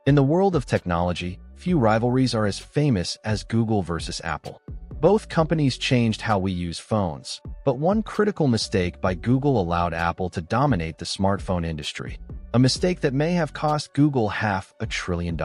In the world of technology, few rivalries are as famous as Google versus Apple. Both companies changed how we use phones, but one critical mistake by Google allowed Apple to dominate the smartphone industry. A mistake that may have cost Google $500 billion.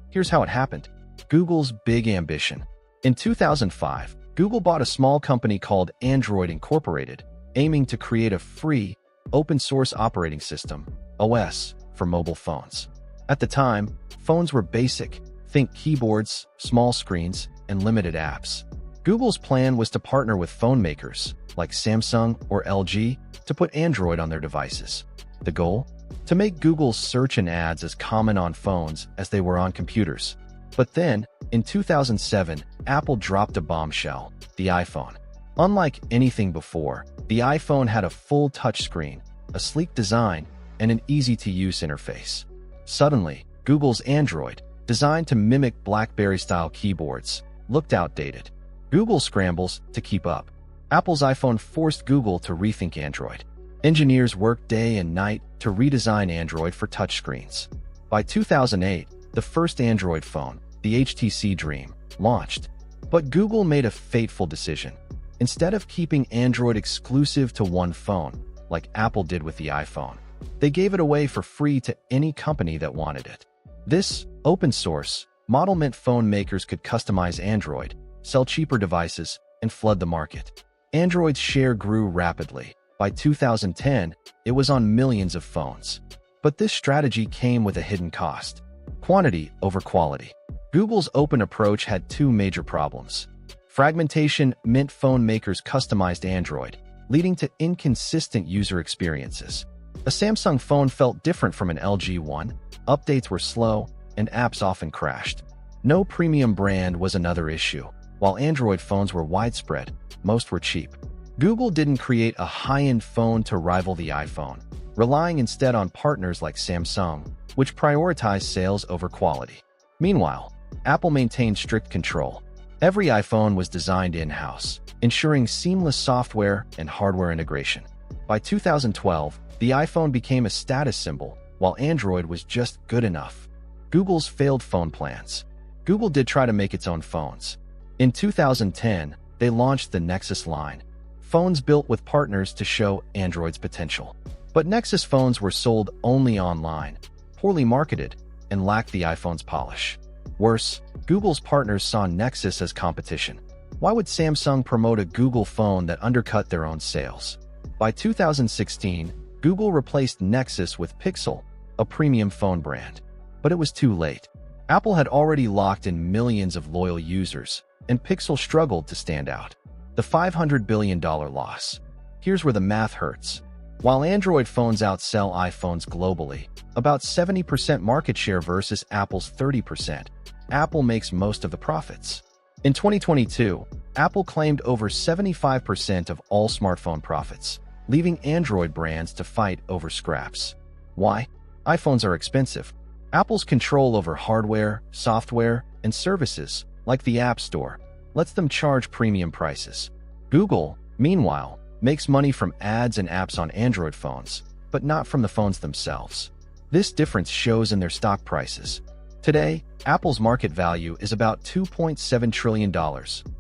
Here's how it happened. Google's big ambition. In 2005, Google bought a small company called Android Incorporated, aiming to create a free, open-source operating system, OS, for mobile phones. At the time, phones were basic, think keyboards, small screens, and limited apps. Google's plan was to partner with phone makers, like Samsung or LG, to put Android on their devices. The goal? To make Google's search and ads as common on phones as they were on computers. But then, in 2007, Apple dropped a bombshell, the iPhone. Unlike anything before, the iPhone had a full touchscreen, a sleek design, and an easy-to-use interface. Suddenly, Google's Android, designed to mimic BlackBerry-style keyboards, looked outdated. Google scrambles to keep up. Apple's iPhone forced Google to rethink Android. Engineers worked day and night to redesign Android for touchscreens. By 2008, the first Android phone, the HTC Dream, launched. But Google made a fateful decision. Instead of keeping Android exclusive to one phone, like Apple did with the iPhone, they gave it away for free to any company that wanted it. This open-source model meant phone makers could customize Android, sell cheaper devices, and flood the market. Android's share grew rapidly. By 2010, it was on millions of phones. But this strategy came with a hidden cost: quantity over quality. Google's open approach had two major problems. Fragmentation meant phone makers customized Android, leading to inconsistent user experiences. A Samsung phone felt different from an LG one, updates were slow, and apps often crashed. No premium brand was another issue. While Android phones were widespread, most were cheap. Google didn't create a high-end phone to rival the iPhone, relying instead on partners like Samsung, which prioritized sales over quality. Meanwhile, Apple maintained strict control. Every iPhone was designed in-house, ensuring seamless software and hardware integration. By 2012, the iPhone became a status symbol, while Android was just good enough. Google's failed phone plans. Google did try to make its own phones. In 2010, they launched the Nexus line, phones built with partners to show Android's potential. But Nexus phones were sold only online, poorly marketed, and lacked the iPhone's polish. Worse, Google's partners saw Nexus as competition. Why would Samsung promote a Google phone that undercut their own sales? By 2016, Google replaced Nexus with Pixel, a premium phone brand. But it was too late. Apple had already locked in millions of loyal users, and Pixel struggled to stand out. The $500 billion loss. Here's where the math hurts. While Android phones outsell iPhones globally, about 70% market share versus Apple's 30%, Apple makes most of the profits. In 2022, Apple claimed over 75% of all smartphone profits, leaving Android brands to fight over scraps. Why? iPhones are expensive. Apple's control over hardware, software, and services, like the App Store, lets them charge premium prices. Google, meanwhile, makes money from ads and apps on Android phones, but not from the phones themselves. This difference shows in their stock prices. Today, Apple's market value is about $2.7 trillion,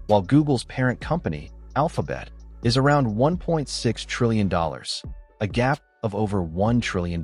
while Google's parent company, Alphabet, is around $1.6 trillion, a gap of over $1 trillion.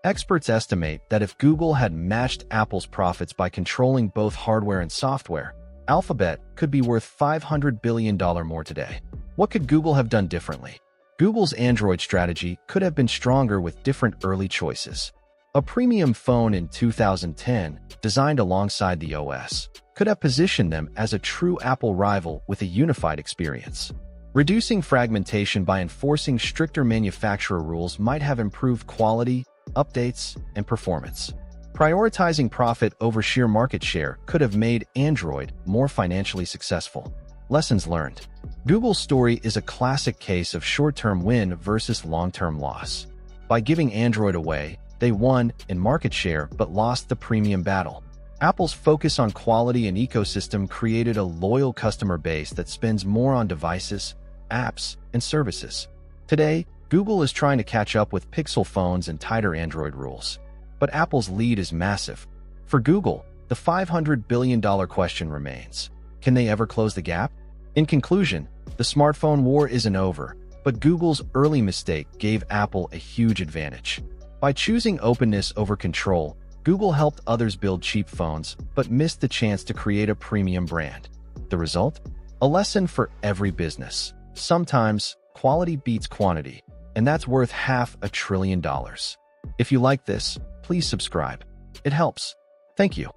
Experts estimate that if Google had matched Apple's profits by controlling both hardware and software, Alphabet could be worth $500 billion more today. What could Google have done differently? Google's Android strategy could have been stronger with different early choices. A premium phone in 2010, designed alongside the OS, could have positioned them as a true Apple rival with a unified experience. Reducing fragmentation by enforcing stricter manufacturer rules might have improved quality, updates, and performance. Prioritizing profit over sheer market share could have made Android more financially successful. Lessons learned. Google's story is a classic case of short-term win versus long-term loss. By giving Android away, they won in market share but lost the premium battle. Apple's focus on quality and ecosystem created a loyal customer base that spends more on devices, apps, and services. Today, Google is trying to catch up with Pixel phones and tighter Android rules. but Apple's lead is massive. For Google, the $500 billion question remains. Can they ever close the gap? In conclusion, the smartphone war isn't over, but Google's early mistake gave Apple a huge advantage. By choosing openness over control, Google helped others build cheap phones, but missed the chance to create a premium brand. The result? A lesson for every business. Sometimes, quality beats quantity, and that's worth $500 billion. If you like this, please subscribe. It helps. Thank you.